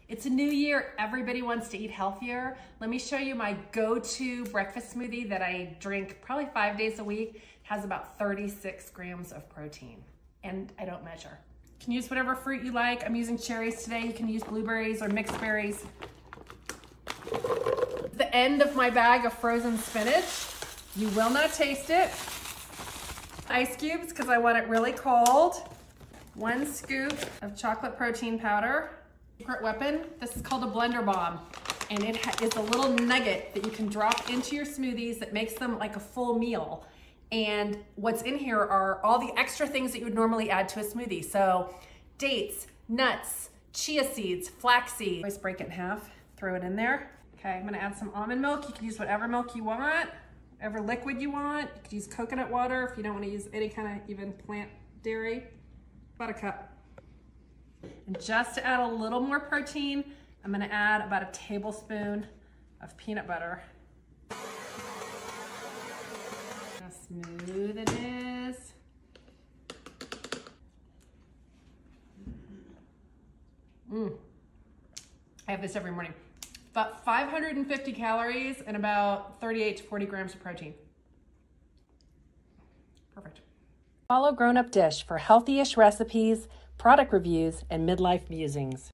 It's a new year, everybody wants to eat healthier. Let me show you my go-to breakfast smoothie that I drink probably 5 days a week. It has about 36 grams of protein, and I don't measure. You can use whatever fruit you like. I'm using cherries today. You can use blueberries or mixed berries. The end of my bag of frozen spinach. You will not taste it. Ice cubes, because I want it really cold. 1 scoop of chocolate protein powder. Secret weapon, this is called a blender bomb, and it is a little nugget that you can drop into your smoothies that makes them like a full meal. And what's in here are all the extra things that you would normally add to a smoothie. So dates, nuts, chia seeds, flax seeds. Always break it in half, throw it in there. Okay, I'm gonna add some almond milk. You can use whatever milk you want, whatever liquid you want. You could use coconut water if you don't want to use any kind of even plant dairy. About a cup. And just to add a little more protein, I'm gonna add about a tablespoon of peanut butter. How smooth it is. I have this every morning. About 550 calories and about 38 to 40 grams of protein. Perfect. Follow Grown Up Dish for healthy-ish recipes, product reviews, and midlife musings.